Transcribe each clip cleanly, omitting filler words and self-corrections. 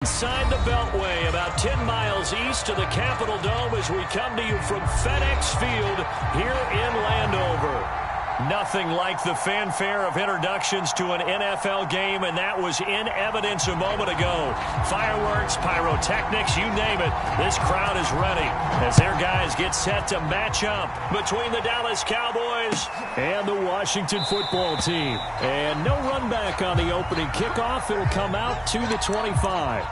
Inside the Beltway, about 10 miles east of the Capitol Dome as we come to you from FedEx Field here in Landover. Nothing like the fanfare of introductions to an NFL game, and that was in evidence a moment ago. Fireworks, pyrotechnics, you name it. This crowd is ready as their guys get set to match up between the Dallas Cowboys and the Washington football team. And no run back on the opening kickoff. It'll come out to the 25.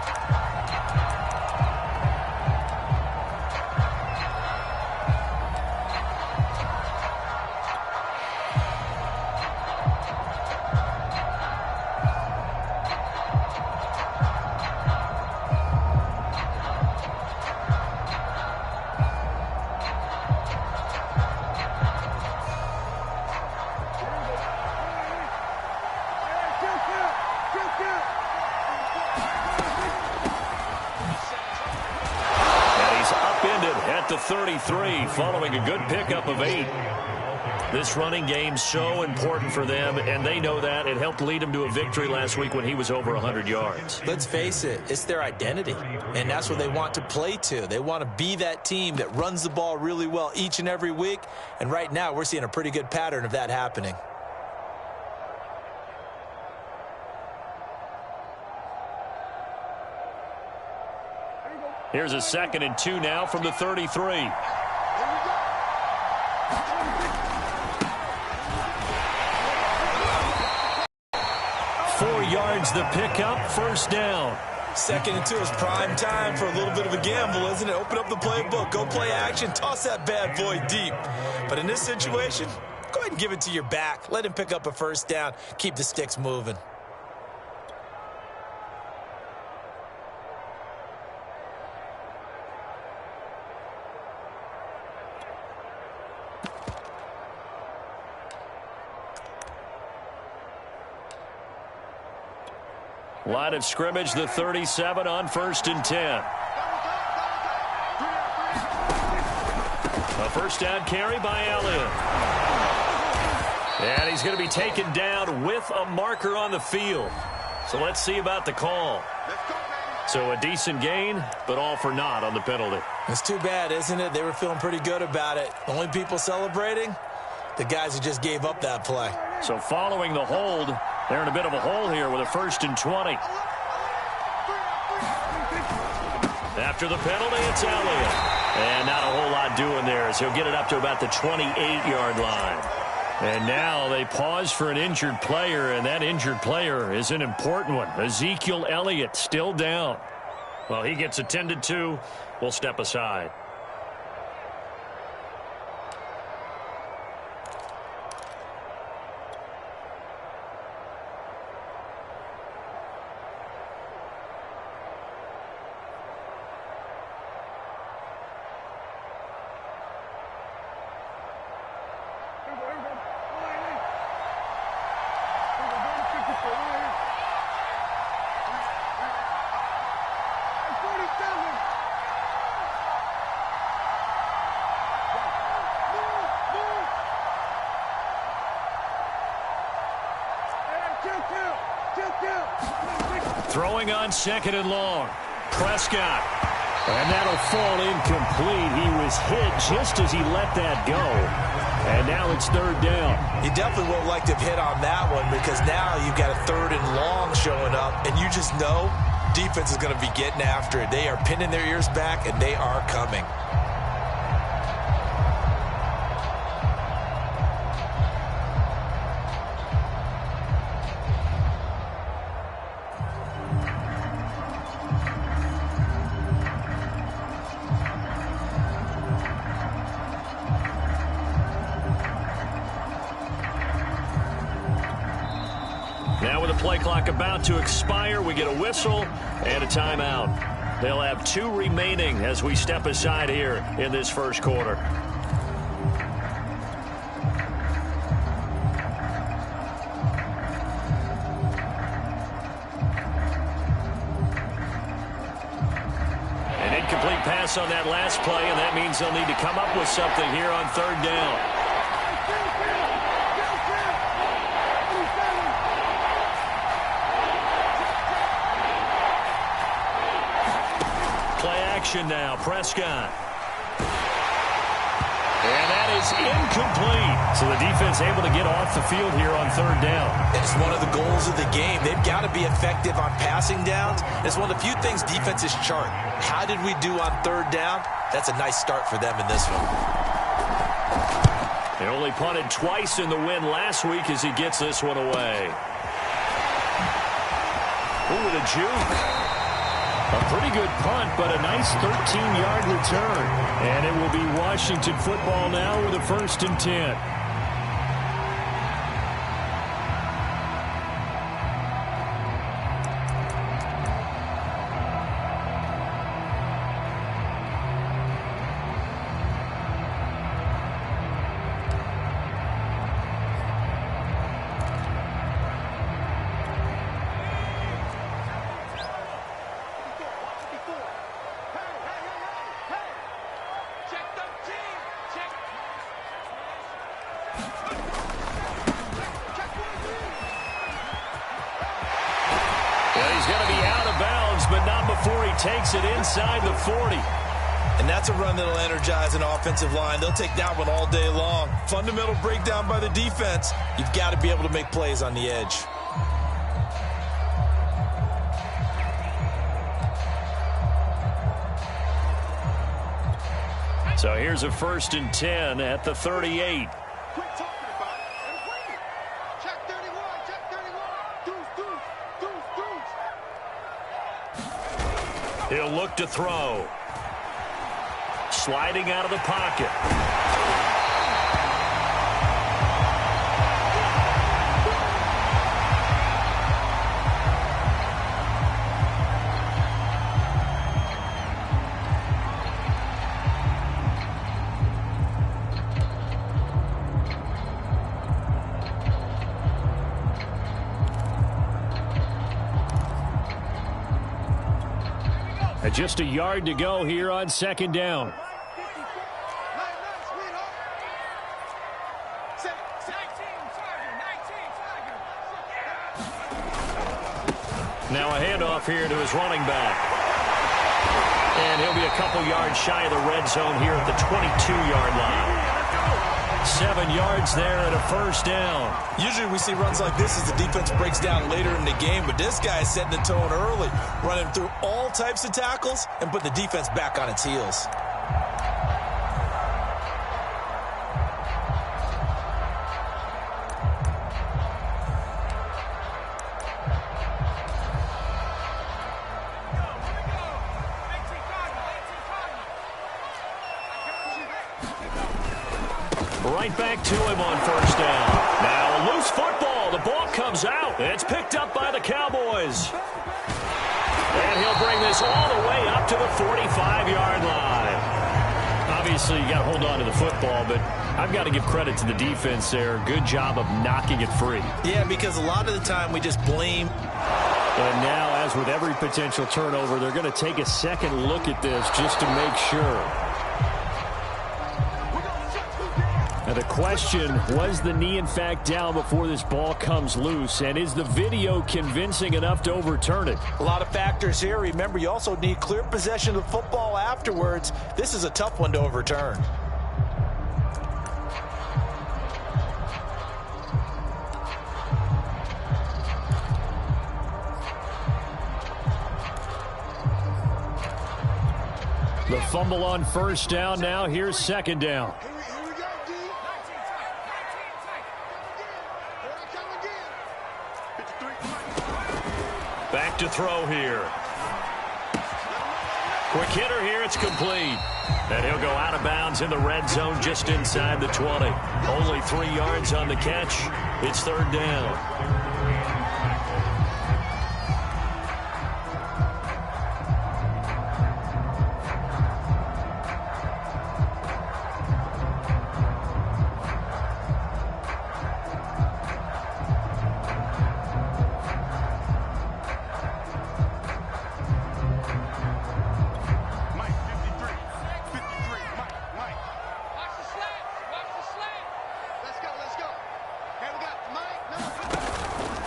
At the 33, following a good pickup of 8. This running game's so important for them, and they know that. It helped lead them to a victory last week when he was over 100 yards. Let's face it, it's their identity, and that's what they want to play to. They want to be that team that runs the ball really well each and every week, and right now we're seeing a pretty good pattern of that happening. Here's a 2nd and 2 now from the 33. 4 yards the pickup, first down. 2nd and 2 is prime time for a little bit of a gamble, isn't it? Open up the playbook, go play action, toss that bad boy deep. But in this situation, go ahead and give it to your back. Let him pick up a first down. Keep the sticks moving. Line of scrimmage, the 37 on 1st and 10. A first down carry by Elliott. And he's going to be taken down with a marker on the field. So let's see about the call. So a decent gain, but all for naught on the penalty. It's too bad, isn't it? They were feeling pretty good about it. The only people celebrating, the guys who just gave up that play. So following the hold, they're in a bit of a hole here with a 1st and 20. After the penalty, it's Elliott. And not a whole lot doing there as he'll get it up to about the 28-yard line. And now they pause for an injured player, and that injured player is an important one. Ezekiel Elliott still down. Well, he gets attended to. We'll step aside. Throwing on 2nd and long. Prescott. And that'll fall incomplete. He was hit just as he let that go. And now it's 3rd down. You definitely won't like to have hit on that one because now you've got a 3rd and long showing up, and you just know defense is going to be getting after it. They are pinning their ears back, and they are coming. Now with the play clock about to expire, we get a whistle and a timeout. They'll have 2 remaining as we step aside here in this first quarter. An incomplete pass on that last play, and that means they'll need to come up with something here on 3rd down. action now. Prescott. And that is incomplete. So the defense able to get off the field here on third down. It's one of the goals of the game. They've got to be effective on passing downs. It's one of the few things defenses chart. How did we do on third down? That's a nice start for them in this one. They only punted twice in the win last week as he gets this one away. Ooh, with a juke. A pretty good punt, but a nice 13-yard return. And it will be Washington football now with a 1st and 10. But not before he takes it inside the 40. And that's a run that'll energize an offensive line. They'll take that one all day long. Fundamental breakdown by the defense. You've got to be able to make plays on the edge. So here's a 1st and 10 at the 38. He'll look to throw. Sliding out of the pocket. Just a yard to go here on 2nd down. Now a handoff here to his running back. And he'll be a couple yards shy of the red zone here at the 22-yard line. 7 yards there and a 1st down. Usually we see runs like this as the defense breaks down later in the game, but this guy is setting the tone early, running through all types of tackles and put the defense back on its heels. Right back to him on 1st down. Now a loose football. The ball comes out. It's picked up by the Cowboys. And he'll bring this all the way up to the 45-yard line. Obviously, you got to hold on to the football, but I've got to give credit to the defense there. Good job of knocking it free. Yeah, because a lot of the time we just blame. And now, as with every potential turnover, they're going to take a second look at this just to make sure. Now the question, was the knee in fact down before this ball comes loose? And is the video convincing enough to overturn it? A lot of factors here. Remember, you also need clear possession of the football afterwards. This is a tough one to overturn. The fumble on 1st down. Now here's 2nd down. Back to throw here. Quick hitter here. It's complete. And he'll go out of bounds in the red zone just inside the 20. Only 3 yards on the catch. It's 3rd down.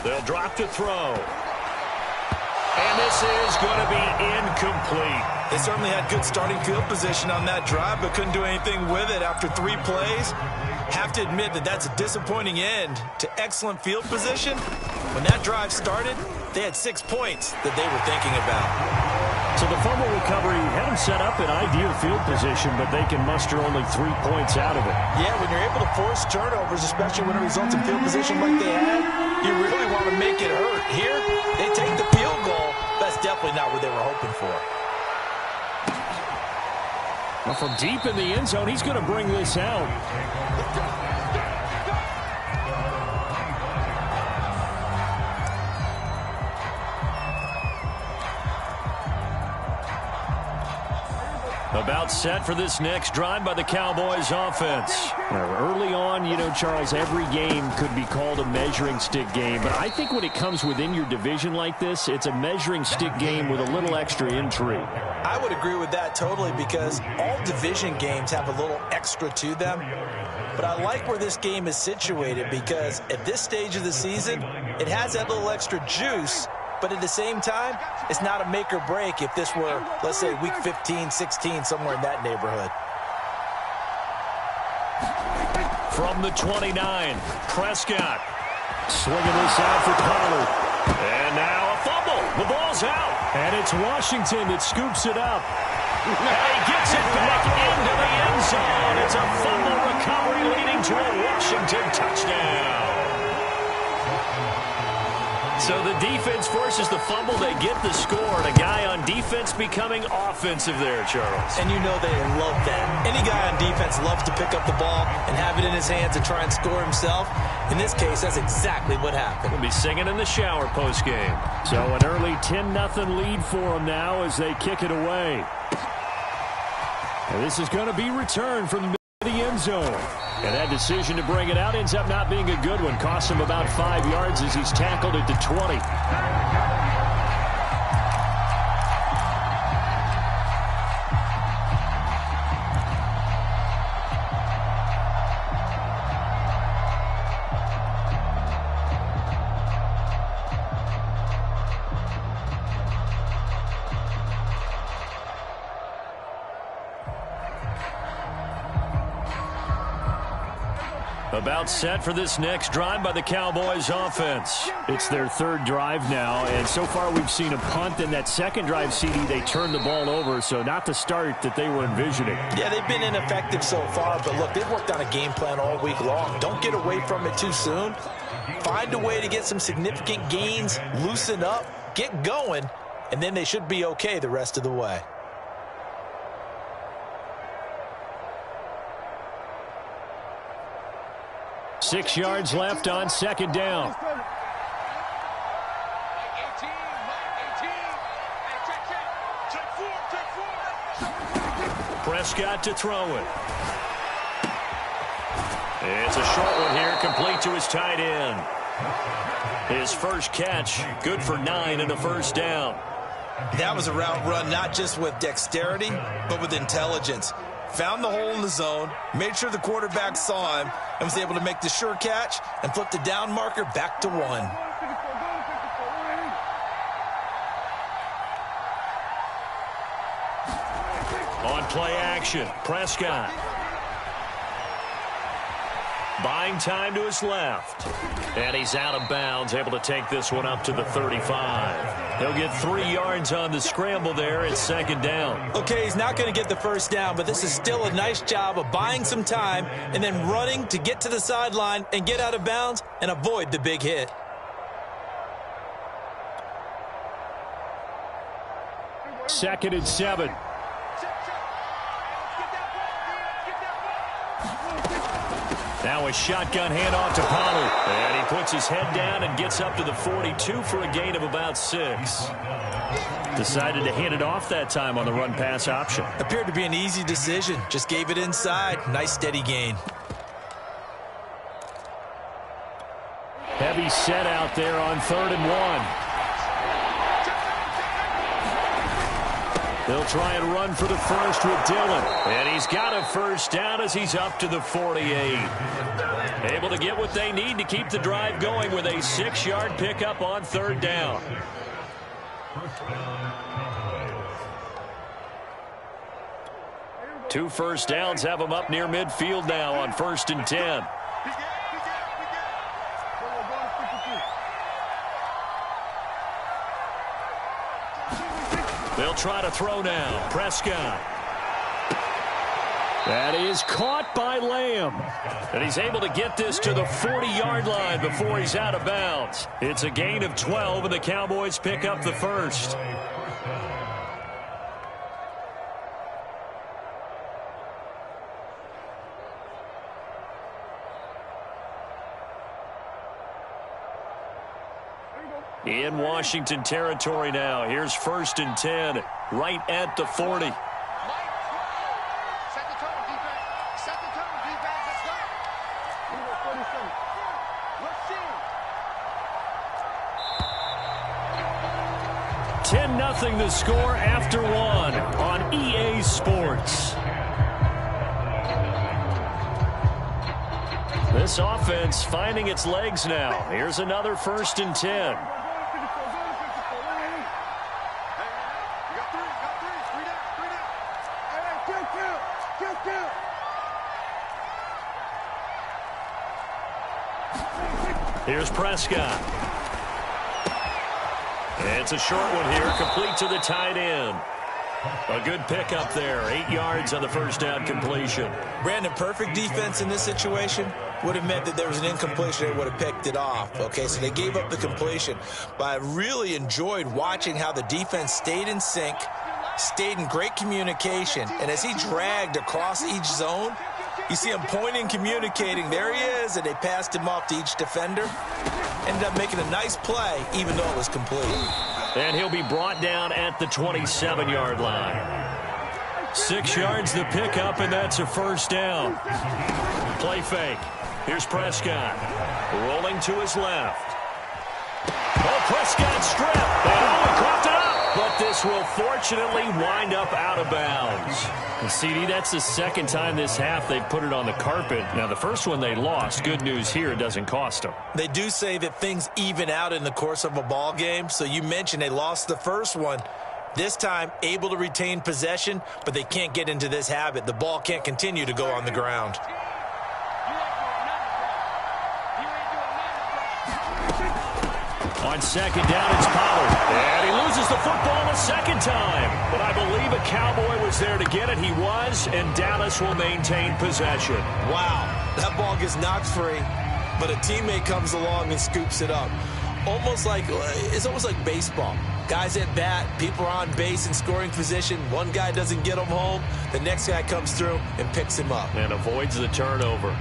They'll drop to throw. And this is going to be incomplete. They certainly had good starting field position on that drive, but couldn't do anything with it after 3 plays. Have to admit that that's a disappointing end to excellent field position. When that drive started, they had 6 points that they were thinking about. So the fumble recovery had them set up in ideal field position, but they can muster only 3 points out of it. Yeah, when you're able to force turnovers, especially when it results in field position like they had, you really want to make it hurt. Here, they take the field goal. That's definitely not what they were hoping for. Well, from deep in the end zone, he's going to bring this out. About set for this next drive by the Cowboys offense. Now, early on, you know, Charles, every game could be called a measuring stick game. But I think when it comes within your division like this, it's a measuring stick game with a little extra intrigue. I would agree with that totally because all division games have a little extra to them. But I like where this game is situated because at this stage of the season, it has that little extra juice. But at the same time, it's not a make or break if this were, let's say, week 15, 16, somewhere in that neighborhood. From the 29, Prescott slinging this out for Pollard. And now a fumble. The ball's out. And it's Washington that scoops it up. And he gets it back into the end zone. It's a fumble recovery leading to a Washington touchdown. So the defense forces the fumble. They get the score. And a guy on defense becoming offensive there, Charles. And you know they love that. Any guy on defense loves to pick up the ball and have it in his hands and try and score himself. In this case, that's exactly what happened. We'll be singing in the shower postgame. So an early 10-0 lead for them now as they kick it away. And this is going to be returned from the middle of the end zone. And that decision to bring it out ends up not being a good one. Costs him about 5 yards as he's tackled at the 20. About set for this next drive by the Cowboys offense. It's their third drive now, and so far we've seen a punt. In that second drive, CD, they turned the ball over, so not the start that they were envisioning. Yeah, they've been ineffective so far, but look, they've worked on a game plan all week long. Don't get away from it too soon. Find a way to get some significant gains, loosen up, get going, and then they should be okay the rest of the way. Six yards left on second down. Prescott to throw it. It's a short one here, complete to his tight end. His first catch, good for 9 and a first down. That was a route run not just with dexterity, but with intelligence. Found the hole in the zone, made sure the quarterback saw him, and was able to make the sure catch and flip the down marker back to 1. On play action, Prescott. Buying time to his left. And he's out of bounds, able to take this one up to the 35. He'll get 3 yards on the scramble there. It's second down. Okay, he's not going to get the first down, but this is still a nice job of buying some time and then running to get to the sideline and get out of bounds and avoid the big hit. Second and 7. Now a shotgun handoff to Pollard. And he puts his head down and gets up to the 42 for a gain of about 6. Decided to hand it off that time on the run-pass option. Appeared to be an easy decision. Just gave it inside. Nice steady gain. Heavy set out there on 3rd and 1. They'll try and run for the first with Dillon. And he's got a first down as he's up to the 48. Able to get what they need to keep the drive going with a 6-yard pickup on 3rd down. 2 first downs have them up near midfield now on 1st and 10. They'll try to throw now. Prescott. That is caught by Lamb. And he's able to get this to the 40-yard line before he's out of bounds. It's a gain of 12, and the Cowboys pick up the first. In Washington territory now. Here's 1st and 10, right at the 40. Set the tone, defense. Set the tone, defense. Let's go. 10-0 the score after 1 on EA Sports. This offense finding its legs now. Here's another 1st and 10. Here's Prescott. It's a short one here, complete to the tight end. A good pickup there, 8 yards on the first down completion. Brandon, perfect defense in this situation would have meant that there was an incompletion. They would have picked it off. Okay, so they gave up the completion. But I really enjoyed watching how the defense stayed in sync, stayed in great communication. And as he dragged across each zone, you see him pointing, communicating. There he is, and they passed him off to each defender. Ended up making a nice play, even though it was complete. And he'll be brought down at the 27-yard line. 6 yards the pickup, and that's a first down. Play fake. Here's Prescott. Rolling to his left. Oh, Prescott stripped. And caught it up. But this will fortunately wind up out of bounds. And CD, that's the second time this half they've put it on the carpet. Now, the first one they lost. Good news here, it doesn't cost them. They do say that things even out in the course of a ball game. So you mentioned they lost the first one. This time, able to retain possession, but they can't get into this habit. The ball can't continue to go on the ground. On 2nd down, it's Pollard. And he loses the football a second time. But I believe a Cowboy was there to get it. He was, and Dallas will maintain possession. Wow, that ball gets knocked free, but a teammate comes along and scoops it up. It's almost like baseball. Guys at bat, people are on base in scoring position. One guy doesn't get him home. The next guy comes through and picks him up. And avoids the turnover.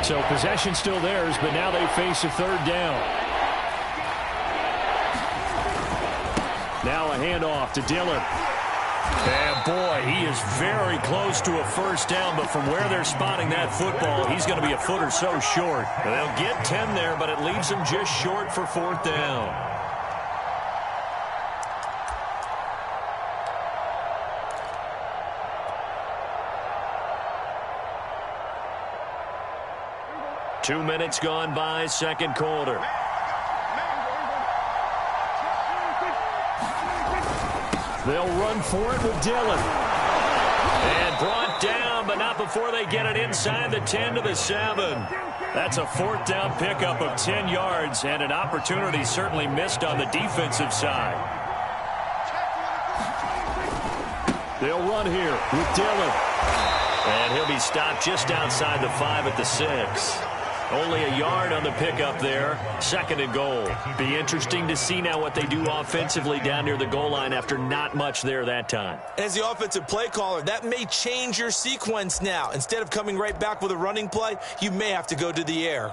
So possession still theirs, but now they face a 3rd down. Now a handoff to Dillon. And boy, he is very close to a first down, but from where they're spotting that football, he's going to be a foot or so short. And they'll get 10 there, but it leaves them just short for 4th down. Two minutes gone by, second quarter. They'll run for it with Dillon. And brought down, but not before they get it inside the 10 to the 7. That's a 4th down pickup of 10 yards, and an opportunity certainly missed on the defensive side. They'll run here with Dillon. And he'll be stopped just outside the 5 at the 6. Only a yard on the pickup there. 2nd and goal. Be interesting to see now what they do offensively down near the goal line after not much there that time. As the offensive play caller, that may change your sequence now. Instead of coming right back with a running play, you may have to go to the air.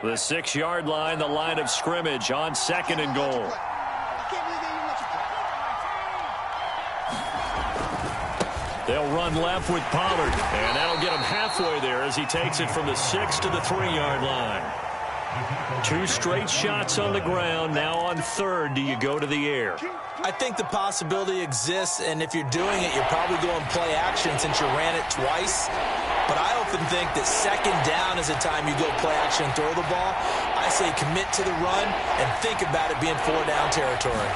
The 6-yard line, the line of scrimmage on 2nd and goal. They'll run left with Pollard, and that'll get him halfway there as he takes it from the 6 to the 3-yard line. 2 straight shots on the ground. Now on 3rd, do you go to the air? I think the possibility exists, and if you're doing it, you're probably going play action since you ran it twice. But I often think that second down is a time you go play action and throw the ball. I say commit to the run and think about it being 4-down territory.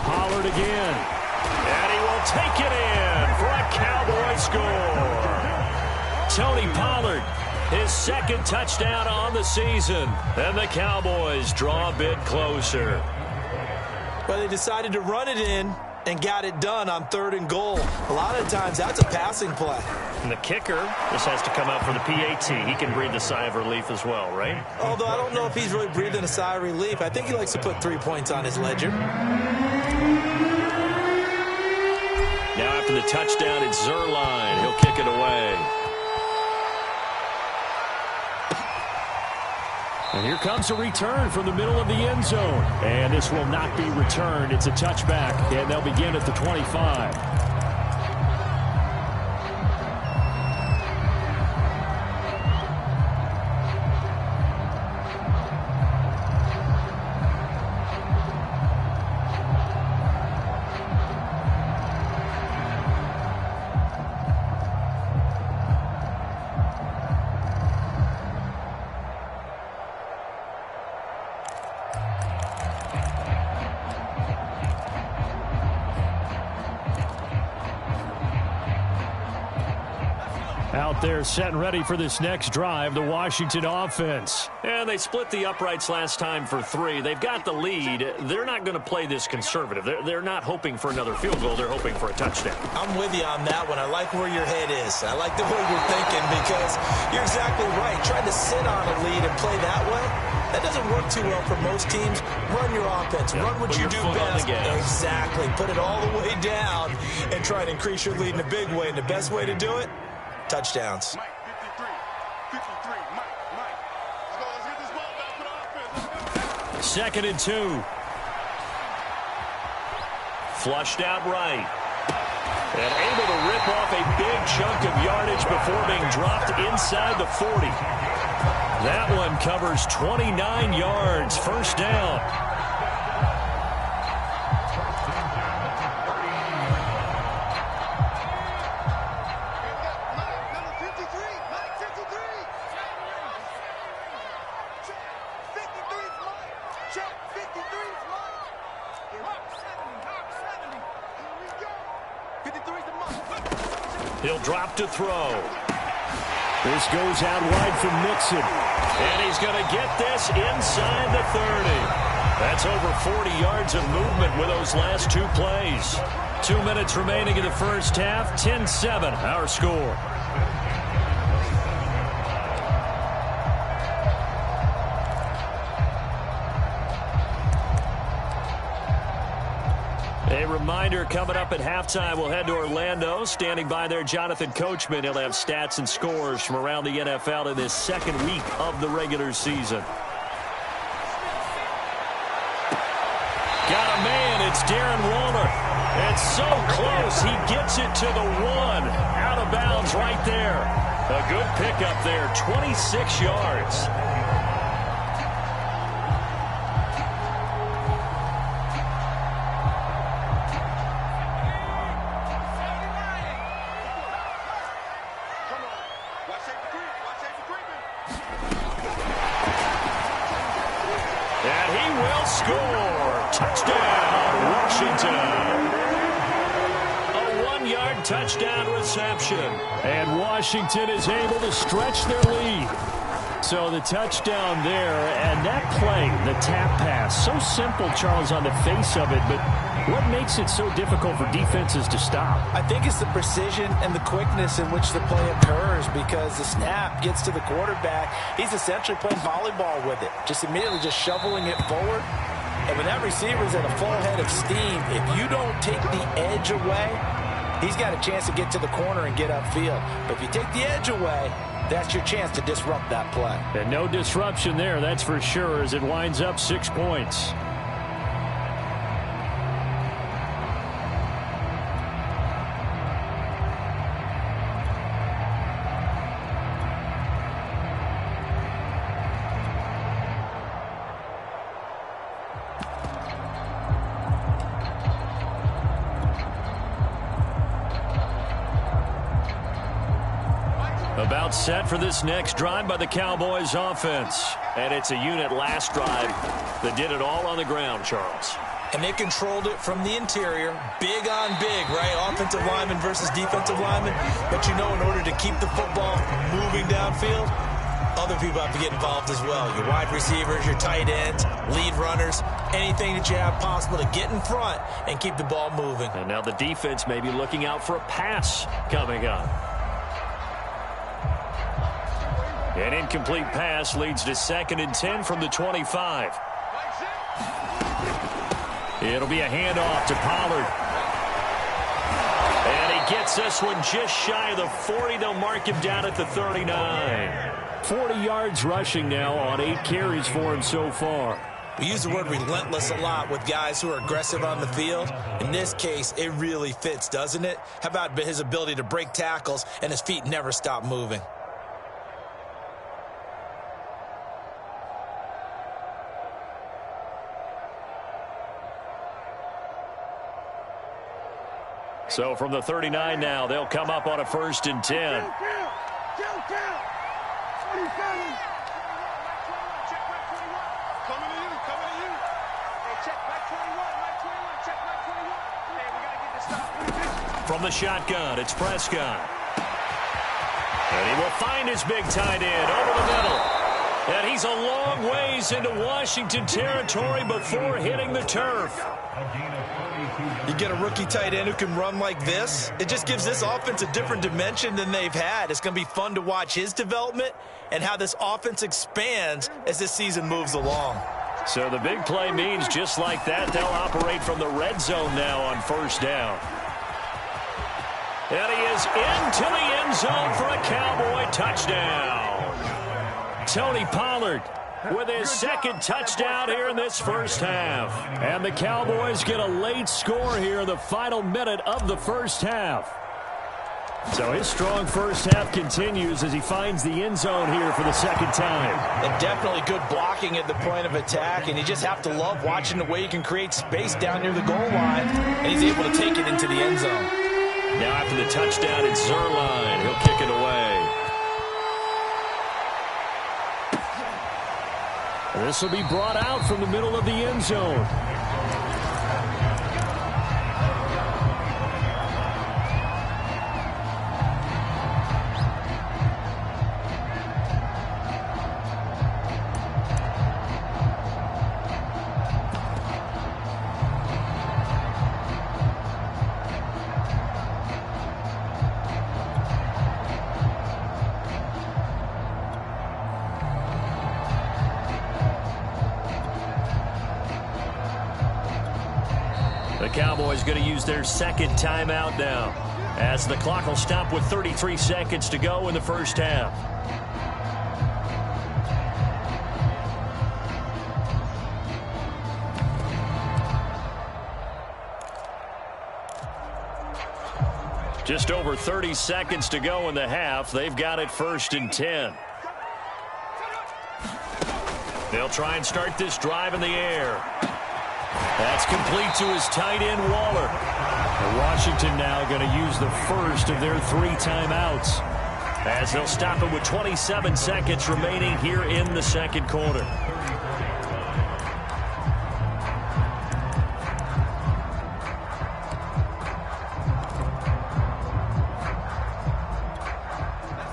Pollard again. And he will take it in for a Cowboy score. Tony Pollard, his second touchdown on the season. And the Cowboys draw a bit closer. Well, they decided to run it in and got it done on 3rd and goal. A lot of times, that's a passing play. And the kicker, this has to come out for the PAT. He can breathe a sigh of relief as well, right? Although I don't know if he's really breathing a sigh of relief. I think he likes to put 3 points on his ledger. Now after the touchdown, it's Zuerlein. He'll kick it away. And here comes a return from the middle of the end zone. And this will not be returned. It's a touchback, and they'll begin at the 25. Out there set and ready for this next drive, the Washington offense. And they split the uprights last time for 3. They've got the lead. They're not going to play this conservative. They're not hoping for another field goal. They're hoping for a touchdown. I'm with you on that one. I like where your head is. I like the way you're thinking because you're exactly right. Trying to sit on a lead and play that way, that doesn't work too well for most teams. Run your offense. Run what you do best. Exactly. Put it all the way down and try to increase your lead in a big way. And the best way to do it, touchdowns. Mike, 53, Mike. Let's get this ball back for the offense. 2nd and 2. Flushed out right. And able to rip off a big chunk of yardage before being dropped inside the 40. That one covers 29 yards. 1st down. He'll drop to throw. This goes out wide from Mixon. And he's going to get this inside the 30. That's over 40 yards of movement with those last 2 plays. 2 minutes remaining in the first half. 10-7, our score. A reminder coming up at halftime, we'll head to Orlando. Standing by there, Jonathan Coachman. He'll have stats and scores from around the NFL in this 2nd week of the regular season. Got a man. It's Darren Waller. It's so close. He gets it to the 1. Out of bounds right there. A good pickup there. 26 yards. Touchdown reception. And Washington is able to stretch their lead. So the touchdown there, and that play, the tap pass, so simple, Charles, on the face of it, but what makes it so difficult for defenses to stop? I think it's the precision and the quickness in which the play occurs because the snap gets to the quarterback. He's essentially playing volleyball with it, just immediately just shoveling it forward. And when that receiver's at a full head of steam, if you don't take the edge away, he's got a chance to get to the corner and get upfield. But if you take the edge away, that's your chance to disrupt that play. And no disruption there, that's for sure, as it winds up 6 points. About set for this next drive by the Cowboys offense. And it's a unit last drive that did it all on the ground, Charles. And they controlled it from the interior, big on big, right? Offensive lineman versus defensive lineman. But you know, in order to keep the football moving downfield, other people have to get involved as well. Your wide receivers, your tight ends, lead runners, anything that you have possible to get in front and keep the ball moving. And now the defense may be looking out for a pass coming up. An incomplete pass leads to 2nd and 10 from the 25. It'll be a handoff to Pollard. And he gets this one just shy of the 40. They'll mark him down at the 39. 40 yards rushing now on 8 carries for him so far. We use the word relentless a lot with guys who are aggressive on the field. In this case, it really fits, doesn't it? How about his ability to break tackles and his feet never stop moving? So from the 39 now, they'll come up on a 1st and 10. From the shotgun, it's Prescott. And he will find his big tight end over the middle. And he's a long ways into Washington territory before hitting the turf. You get a rookie tight end who can run like this, it just gives this offense a different dimension than they've had. It's going to be fun to watch his development and how this offense expands as this season moves along. So the big play means just like that, they'll operate from the red zone now on 1st down. And he is into the end zone for a Cowboy touchdown. Tony Pollard with his 2nd touchdown here in this 1st half. And the Cowboys get a late score here in the final minute of the 1st half. So his strong 1st half continues as he finds the end zone here for the 2nd time. And definitely good blocking at the point of attack, and you just have to love watching the way he can create space down near the goal line, and he's able to take it into the end zone. Now after the touchdown, it's Zerline. He'll kick it away. This will be brought out from the middle of the end zone. The Cowboys going to use their 2nd timeout now, as the clock will stop with 33 seconds to go in the 1st half. Just over 30 seconds to go in the half. They've got it 1st and 10. They'll try and start this drive in the air. That's complete to his tight end, Waller. And Washington now going to use the 1st of their 3 timeouts, as they'll stop it with 27 seconds remaining here in the 2nd quarter.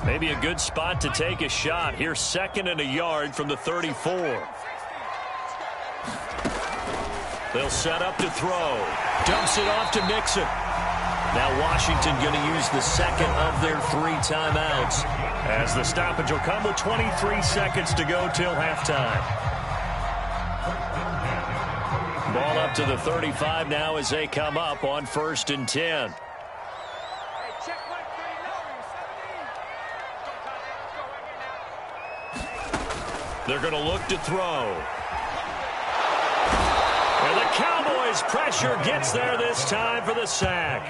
Maybe a good spot to take a shot. Here's 2nd and a yard from the 34. They'll set up to throw. Dumps it off to Nixon. Now Washington going to use the 2nd of their 3 timeouts, as the stoppage will come with 23 seconds to go till halftime. Ball up to the 35 now as they come up on 1st and 10. They're going to look to throw. And the Cowboys pressure gets there this time for the sack.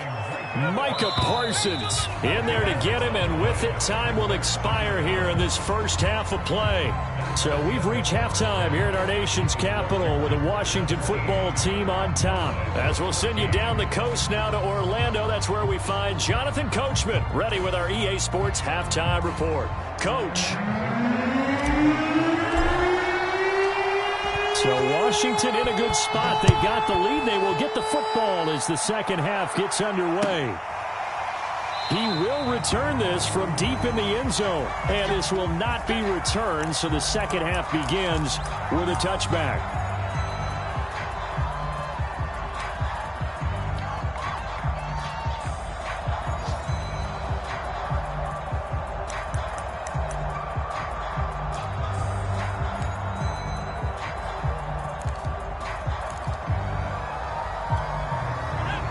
Micah Parsons in there to get him, and with it, time will expire here in this first half of play. So we've reached halftime here at our nation's capital with the Washington football team on top. As we'll send you down the coast now to Orlando, that's where we find Jonathan Coachman ready with our EA Sports halftime report. Coach. So Washington in a good spot. They've got the lead. They will get the football as the second half gets underway. He will return this from deep in the end zone. And this will not be returned, so the second half begins with a touchback.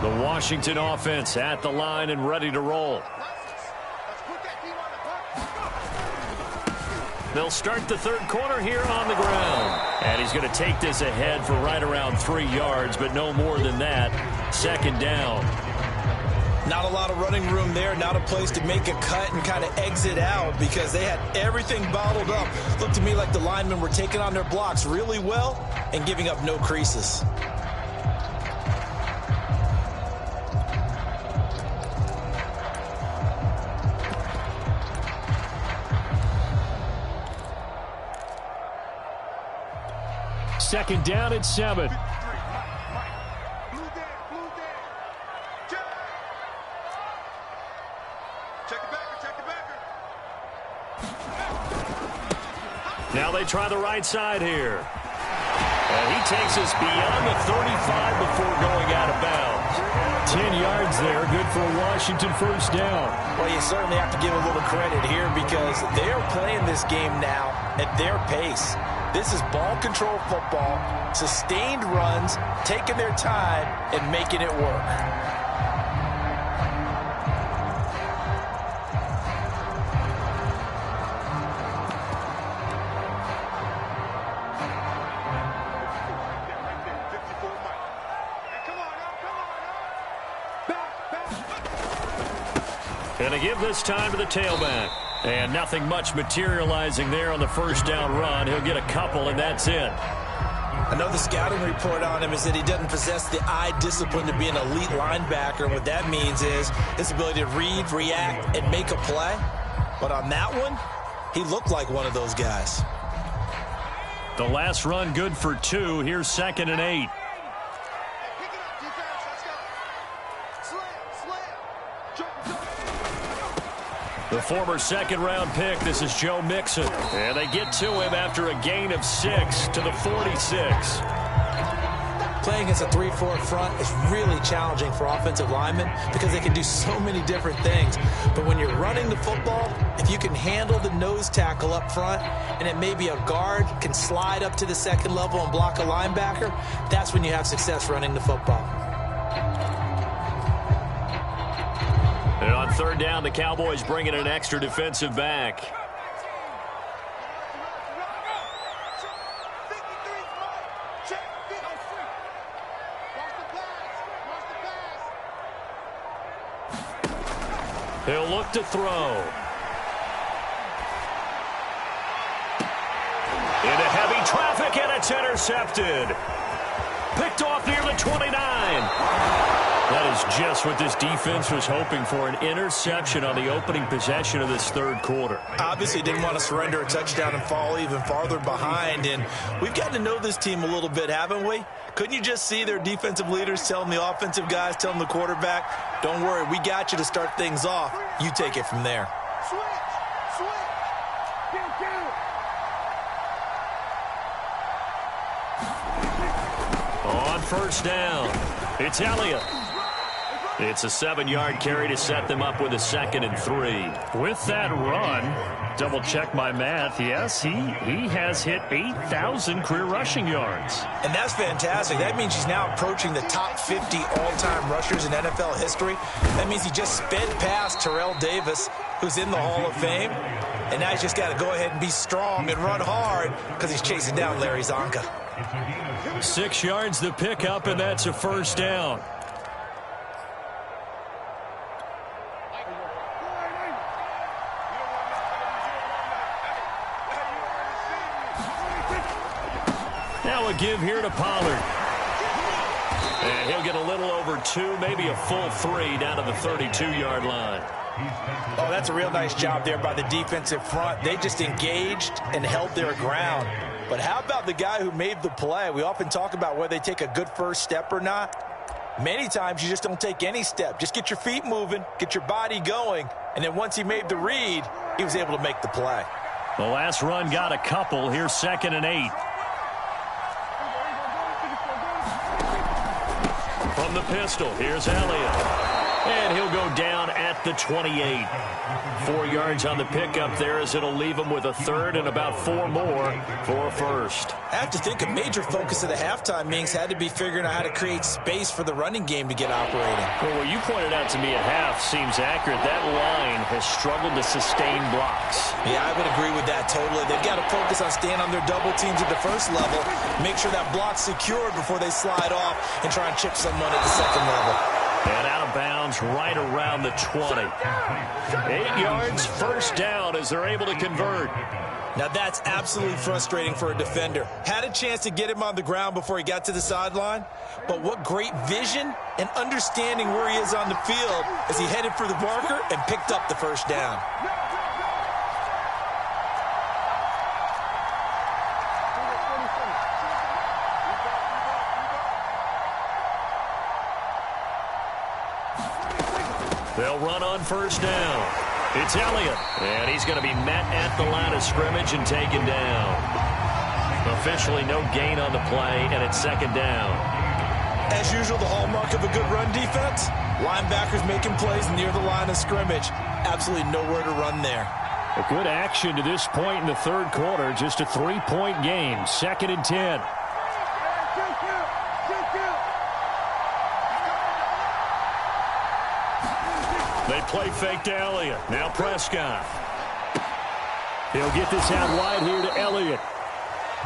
The Washington offense at the line and ready to roll. They'll start the third quarter here on the ground. And he's going to take this ahead for right around 3 yards, but no more than that. Second down. Not a lot of running room there, not a place to make a cut and kind of exit out because they had everything bottled up. Looked to me like the linemen were taking on their blocks really well and giving up no creases. Second down at 7. Now they try the right side here. And he takes us beyond the 35 before going out of bounds. 10 yards there, good for a Washington first down. Well, you certainly have to give a little credit here because they're playing this game now at their pace. This is ball control football, sustained runs, taking their time, and making it work. And to give this time to the tailback. And nothing much materializing there on the first down run. He'll get a couple, and that's it. I know the scouting report on him is that he doesn't possess the eye discipline to be an elite linebacker. And what that means is his ability to read, react, and make a play. But on that one, he looked like one of those guys. The last run good for 2. Here's 2nd and 8. The former second-round pick, this is Joe Mixon. And they get to him after a gain of 6 to the 46. Playing against a 3-4 front is really challenging for offensive linemen because they can do so many different things. But when you're running the football, if you can handle the nose tackle up front and it may be a guard can slide up to the second level and block a linebacker, that's when you have success running the football. And on third down, the Cowboys bring in an extra defensive back. He'll look to throw. Into heavy traffic, and it's intercepted. Picked off near the 29. That is just what this defense was hoping for, an interception on the opening possession of this third quarter. Obviously didn't want to surrender a touchdown and fall even farther behind, and we've gotten to know this team a little bit, haven't we? Couldn't you just see their defensive leaders telling the offensive guys, telling the quarterback, don't worry, we got you to start things off. You take it from there. On first down, it's Elliott. It's a 7-yard carry to set them up with a 2nd and 3. With that run, double check my math, yes, he has hit 8,000 career rushing yards. And that's fantastic. That means he's now approaching the top 50 all-time rushers in NFL history. That means he just sped past Terrell Davis, who's in the Hall of Fame. And now he's just got to go ahead and be strong and run hard because he's chasing down Larry Zonka. 6 yards the pickup, and that's a first down. Now a give here to Pollard. And he'll get a little over 2, maybe a full 3 down to the 32-yard line. Oh, that's a real nice job there by the defensive front. They just engaged and held their ground. But how about the guy who made the play? We often talk about whether they take a good first step or not. Many times you just don't take any step. Just get your feet moving, get your body going, and then once he made the read, he was able to make the play. The last run got a couple. Here's 2nd and 8. From the pistol, here's Elliott. And he'll go down at the 28. 4 yards on the pickup there as it'll leave him with a third and about 4 more for a first. I have to think a major focus of the halftime meetings had to be figuring out how to create space for the running game to get operating. Well, what you pointed out to me at half seems accurate. That line has struggled to sustain blocks. Yeah, I would agree with that totally. They've got to focus on staying on their double teams at the first level, make sure that block's secured before they slide off and try and chip someone at the second level. And out of bounds right around the 20. 8 yards, first down as they're able to convert. Now that's absolutely frustrating for a defender. Had a chance to get him on the ground before he got to the sideline, but what great vision and understanding where he is on the field as he headed for the marker and picked up the first down. They'll run on first down. It's Elliott, and he's going to be met at the line of scrimmage and taken down. Officially no gain on the play, and it's 2nd down. As usual, the hallmark of a good run defense, linebackers making plays near the line of scrimmage. Absolutely nowhere to run there. A good action to this point in the third quarter, just a 3-point game, 2nd and 10. They play fake to Elliott. Now Prescott. He'll get this out wide here to Elliott.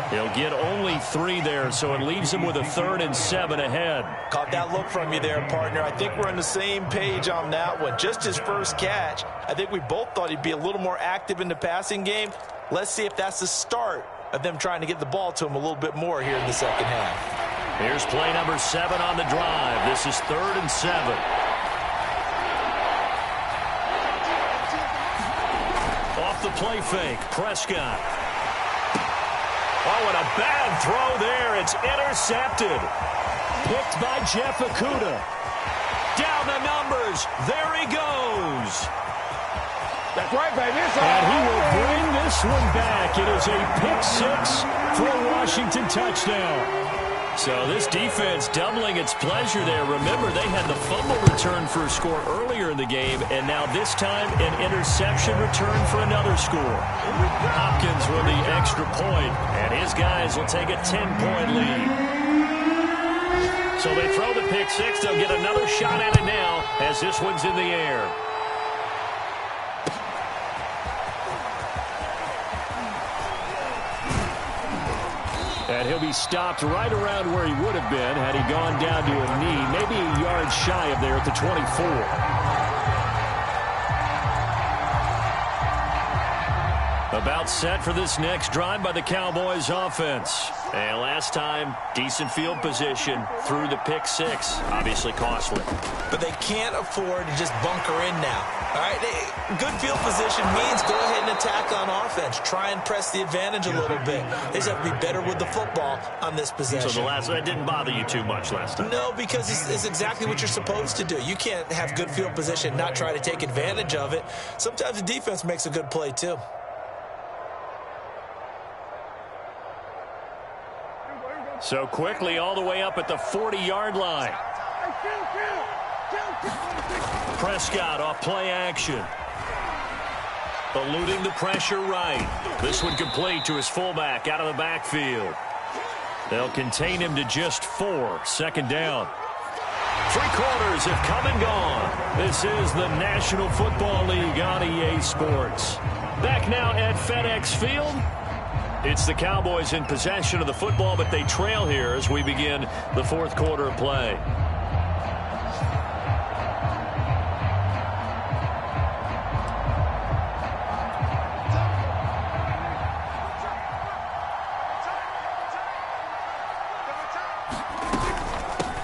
He'll get only 3 there, so it leaves him with a 3rd and 7 ahead. Caught that look from you there, partner. I think we're on the same page on that one. Just his first catch. I think we both thought he'd be a little more active in the passing game. Let's see if that's the start of them trying to get the ball to him a little bit more here in the second half. Here's play number 7 on the drive. This is 3rd and 7. The play fake, Prescott. Oh, and a bad throw there. It's intercepted. Picked by Jeff Okudah. Down the numbers. There he goes. That's right, baby. And he will bring this one back. It is a pick 6 for a Washington touchdown. So this defense doubling its pleasure there. Remember, they had the fumble return for a score earlier in the game, and now this time an interception return for another score. Hopkins with the extra point, and his guys will take a 10-point lead. So they throw the pick 6. They'll get another shot at it now as this one's in the air. And he'll be stopped right around where he would have been had he gone down to a knee, maybe a yard shy of there at the 24. About set for this next drive by the Cowboys offense. And last time, decent field position through the pick 6. Obviously costly. But they can't afford to just bunker in now. All right, good field position means go ahead and attack on offense. Try and press the advantage a little bit. They just have to be better with the football on this possession. So that didn't bother you too much last time? No, because it's exactly what you're supposed to do. You can't have good field position and not try to take advantage of it. Sometimes the defense makes a good play, too. So quickly all the way up at the 40-yard line. Prescott off play action. Eluding the pressure right. This one complete to his fullback out of the backfield. They'll contain him to just 4. 2nd down. 3 quarters have come and gone. This is the National Football League on EA Sports. Back now at FedEx Field. It's the Cowboys in possession of the football, but they trail here as we begin the fourth quarter of play.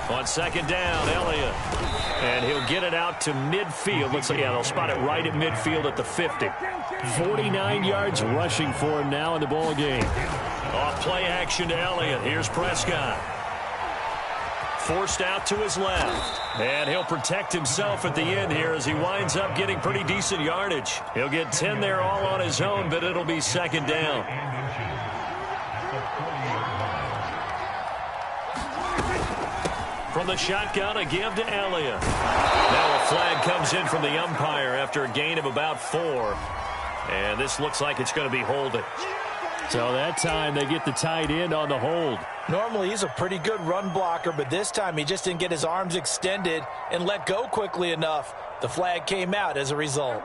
On second down, Elliott. And he'll get it out to midfield. Looks like, yeah, they'll spot it right at midfield at the 50. 49 yards rushing for him now in the ball game. Off play action to Elliott. Here's Prescott. Forced out to his left. And he'll protect himself at the end here as he winds up getting pretty decent yardage. He'll get 10 there all on his own, but it'll be second down. From the shotgun, a give to Elliott. Now a flag comes in from the umpire after a gain of about 4. And this looks like it's going to be holding. So that time they get the tight end on the hold. Normally he's a pretty good run blocker, but this time he just didn't get his arms extended and let go quickly enough. The flag came out as a result.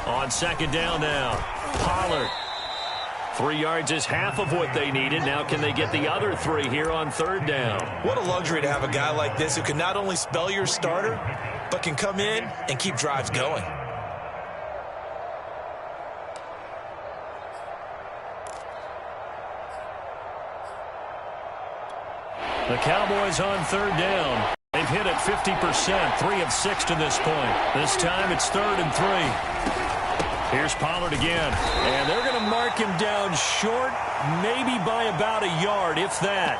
On second down now, Pollard. 3 yards is half of what they needed. Now can they get the other 3 here on third down? What a luxury to have a guy like this who can not only spell your starter, but can come in and keep drives going. The Cowboys on third down. They've hit it 50%, 3 of 6 to this point. This time it's 3rd and 3. Here's Pollard again, and they're going to mark him down short, maybe by about a yard, if that.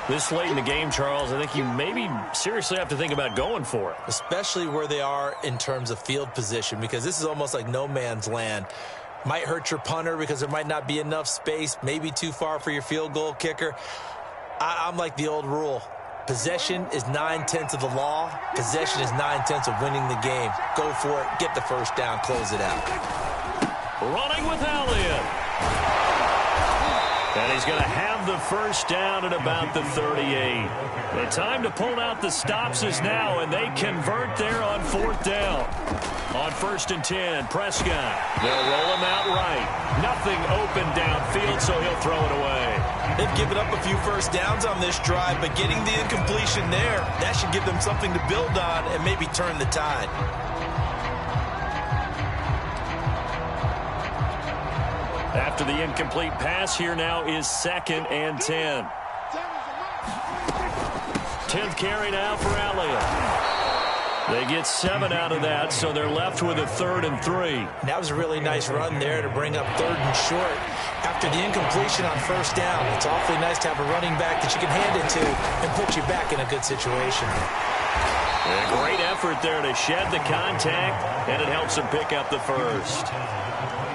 This late in the game, Charles, I think you maybe seriously have to think about going for it. Especially where they are in terms of field position, because this is almost like no man's land. Might hurt your punter because there might not be enough space, maybe too far for your field goal kicker. I'm like the old rule. Possession is 9/10 of the law. Possession is 9/10 of winning the game. Go for it. Get the first down. Close it out. Running with Elliott. And he's going to have the first down at about the 38. The time to pull out the stops is now, and they convert there on fourth down. On 1st and 10, Prescott. They'll roll him out right. Nothing open downfield, so he'll throw it away. They've given up a few first downs on this drive, but getting the incompletion there, that should give them something to build on and maybe turn the tide. After the incomplete pass, here now is 2nd and 10. 10th carry now for Elliott. They get 7 out of that, so they're left with a 3rd and 3. That was a really nice run there to bring up 3rd and short. After the incompletion on first down, it's awfully nice to have a running back that you can hand it to and put you back in a good situation. A great effort there to shed the contact, and it helps them pick up the first.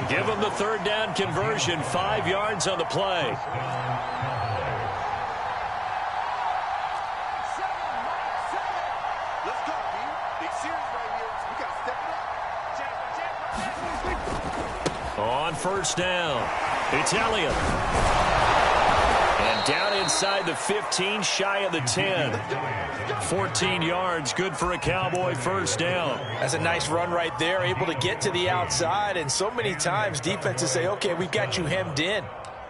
Give them the 3rd down conversion, 5 yards on the play. On first down, it's Elliott. And down inside the 15, shy of the 10. 14 yards, good for a Cowboy first down. That's a nice run right there, able to get to the outside. And so many times defenses say, okay, we've got you hemmed in.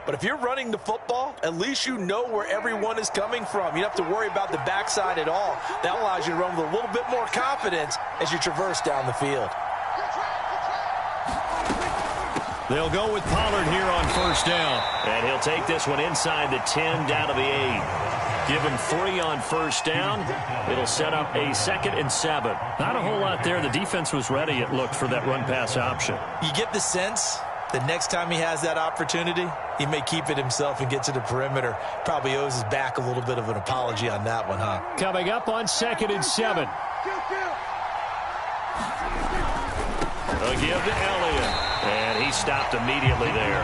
But if you're running the football, at least you know where everyone is coming from. You don't have to worry about the backside at all. That allows you to run with a little bit more confidence as you traverse down the field. They'll go with Pollard here on first down. And he'll take this one inside the 10, down to the 8. Give him 3 on first down. It'll set up a 2nd and 7. Not a whole lot there. The defense was ready, it looked, for that run-pass option. You get the sense that next time he has that opportunity, he may keep it himself and get to the perimeter. Probably owes his back a little bit of an apology on that one, huh? Coming up on 2nd and 7. A give to Elliott. And he stopped immediately there.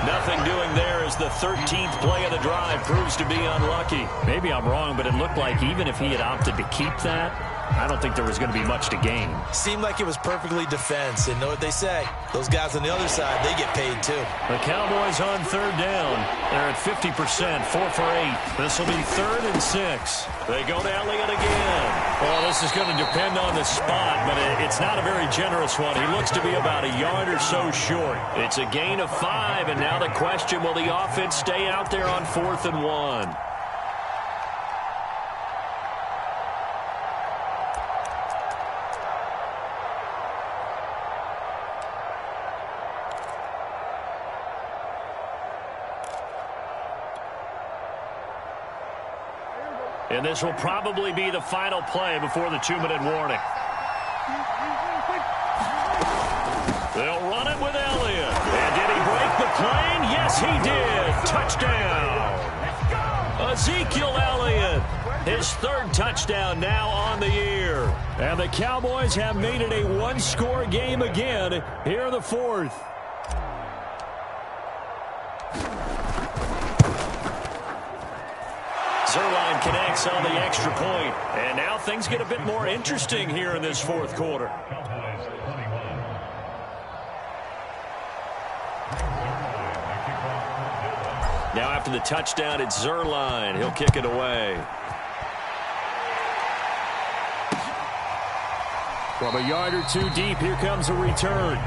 Nothing doing there as the 13th play of the drive proves to be unlucky. Maybe I'm wrong, but it looked like even if he had opted to keep that, I don't think there was going to be much to gain. Seemed like it was perfectly defensed. And know what they say? Those guys on the other side, they get paid too. The Cowboys on third down. They're at 50%, 4 for 8. This will be 3rd and 6. They go to Elliott again. Well, this is going to depend on the spot, but it's not a very generous one. He looks to be about a yard or so short. It's a gain of 5, and now the question, will the offense stay out there on 4th and 1? And this will probably be the final play before the 2-minute warning. They'll run it with Elliott. And did he break the plane? Yes, he did. Touchdown. Ezekiel Elliott. His 3rd touchdown now on the year. And the Cowboys have made it a one-score game again here in the 4th. Zuerlein connects on the extra point. And now things get a bit more interesting here in this 4th quarter. Now after the touchdown, it's Zuerlein. He'll kick it away. From a yard or 2 deep, here comes a return.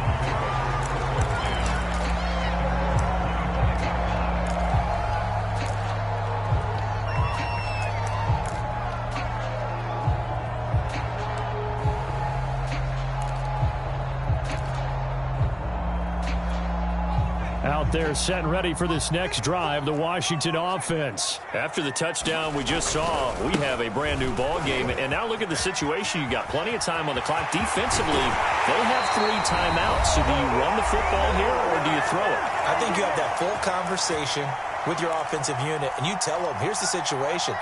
Out there set and ready for this next drive, the Washington offense. After the touchdown we just saw, we have a brand new ball game. And now look at the situation. You got plenty of time on the clock. Defensively, they have 3 timeouts. So do you run the football here or do you throw it? I think you have that full conversation with your offensive unit, and you tell them, here's the situation.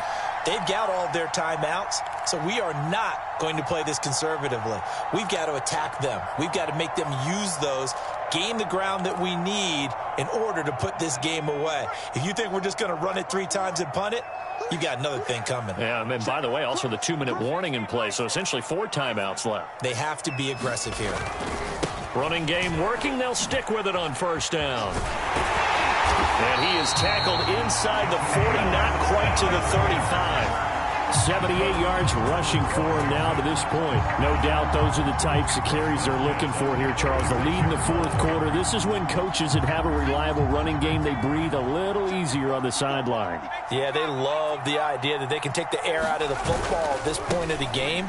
They've got all their timeouts, so we are not going to play this conservatively. We've got to attack them. We've got to make them use those, gain the ground that we need in order to put this game away. If you think we're just going to run it 3 times and punt it, you got another thing coming. Yeah, and by the way, also the 2-minute warning in play, so essentially 4 timeouts left. They have to be aggressive here. Running game working. They'll stick with it on 1st down. And he is tackled inside the 40, not quite to the 35. 78 yards rushing for him now to this point. No doubt those are the types of carries they're looking for here, Charles. The lead in the 4th quarter. This is when coaches that have a reliable running game, they breathe a little easier on the sideline. Yeah, they love the idea that they can take the air out of the football at this point of the game.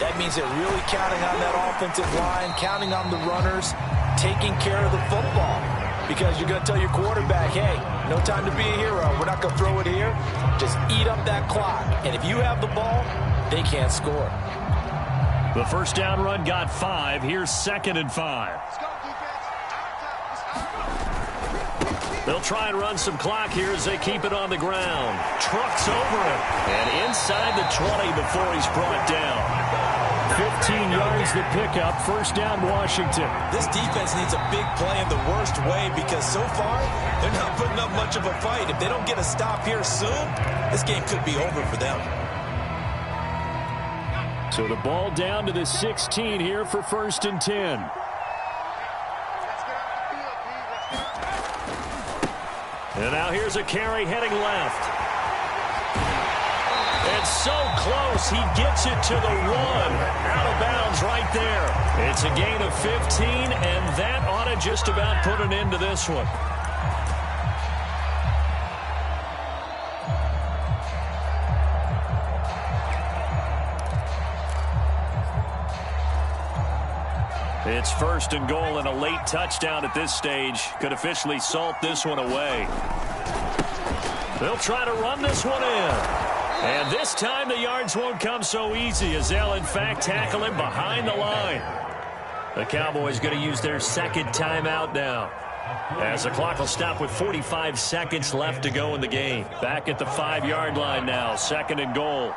That means they're really counting on that offensive line, counting on the runners, taking care of the football. Because you're going to tell your quarterback, hey, no time to be a hero. We're not going to throw it here. Just eat up that clock. And if you have the ball, they can't score. The 1st down run got 5. Here's 2nd and 5. They'll try and run some clock here as they keep it on the ground. Trucks over him. And inside the 20 before he's brought down. 15 yards the pickup. 1st down, Washington. This defense needs a big play in the worst way because so far they're not putting up much of a fight. If they don't get a stop here soon, this game could be over for them. So the ball down to the 16 here for 1st and 10. And now here's a carry heading left. It's so close, he gets it to the 1. Out of bounds right there. It's a gain of 15, and that ought to just about put an end to this one. It's 1st and goal, and a late touchdown at this stage could officially salt this one away. They'll try to run this one in. And this time the yards won't come so easy as they'll, in fact, tackle him behind the line. The Cowboys going to use their 2nd timeout now, as the clock will stop with 45 seconds left to go in the game. Back at the 5-yard line now, 2nd and goal.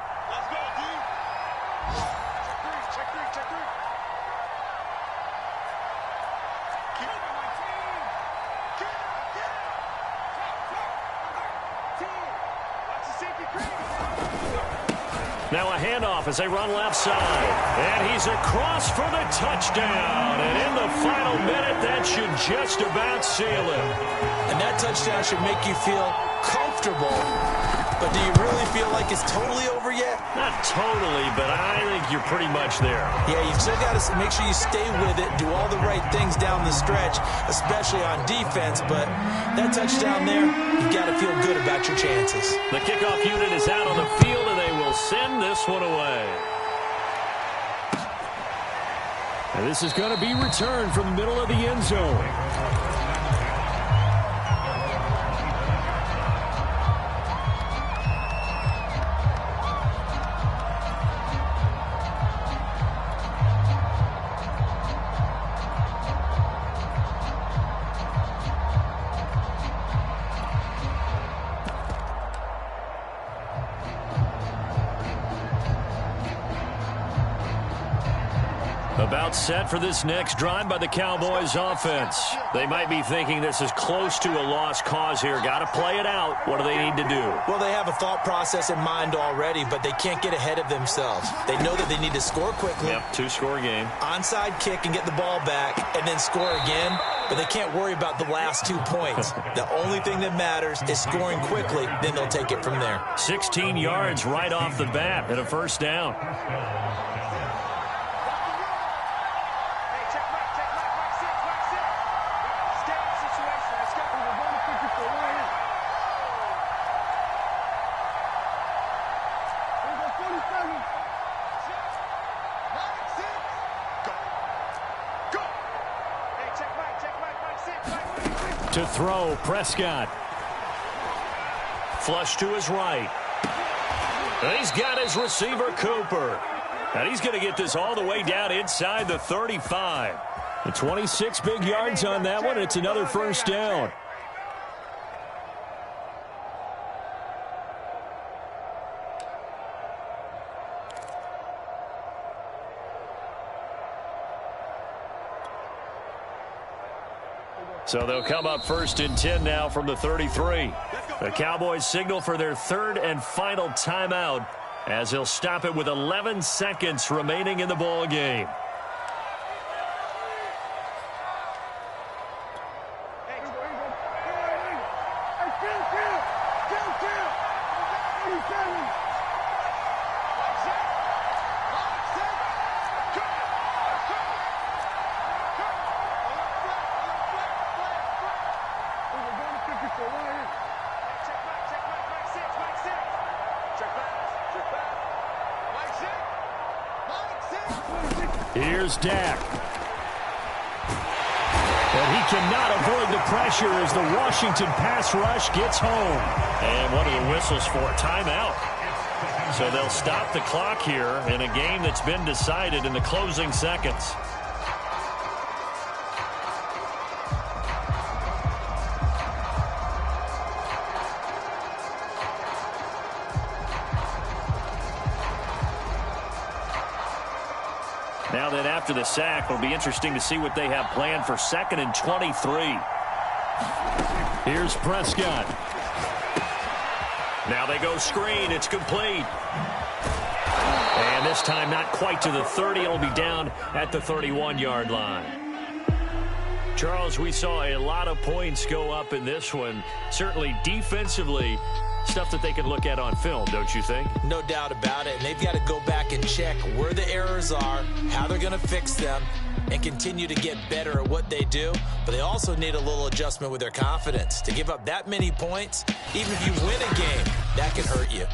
Now a handoff as they run left side. And he's across for the touchdown. And in the final minute, that should just about seal it. And that touchdown should make you feel comfortable. But do you really feel like it's totally over yet? Not totally, but I think you're pretty much there. Yeah, you've still got to make sure you stay with it, do all the right things down the stretch, especially on defense. But that touchdown there, you've got to feel good about your chances. The kickoff unit is out on the field, and they will send this one away. And this is going to be returned from the middle of the end zone. About set for this next drive by the Cowboys offense. They might be thinking this is close to a lost cause here. Got to play it out. What do they need to do? Well, they have a thought process in mind already, but they can't get ahead of themselves. They know that they need to score quickly. Yep, two-score game. Onside kick and get the ball back and then score again, but they can't worry about the last 2 points. The only thing that matters is scoring quickly, then they'll take it from there. 16 yards right off the bat and a first down. To throw, Prescott. Flush to his right. And he's got his receiver, Cooper. And he's going to get this all the way down inside the 35. And 26 big yards on that one. It's another first down. So they'll come up first and 10 now from the 33. The Cowboys signal for their third and final timeout as they'll stop it with 11 seconds remaining in the ball game. Here's Dak. And he cannot avoid the pressure as the Washington pass rush gets home. And what are the whistles for? Timeout. So they'll stop the clock here in a game that's been decided in the closing seconds. Now then, after the sack, it'll be interesting to see what they have planned for 2nd and 23. Here's Prescott. Now they go screen. It's complete. And this time not quite to the 30. It'll be down at the 31-yard line. Charles, we saw a lot of points go up in this one. Certainly defensively, stuff that they can look at on film, don't you think? No doubt about it. And they've got to go back and check where the errors are, how they're going to fix them, and continue to get better at what they do. But they also need a little adjustment with their confidence. To give up that many points, even if you win a game, that can hurt you.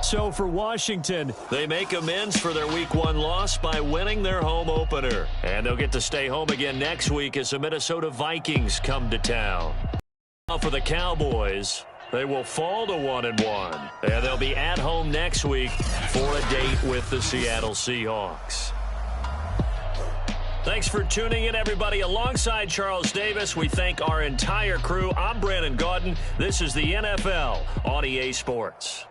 So for Washington, they make amends for their Week 1 loss by winning their home opener. And they'll get to stay home again next week as the Minnesota Vikings come to town. For the Cowboys, they will fall to 1-1. And they'll be at home next week for a date with the Seattle Seahawks. Thanks for tuning in, everybody. Alongside Charles Davis, we thank our entire crew. I'm Brandon Gaudin. This is the NFL on EA Sports.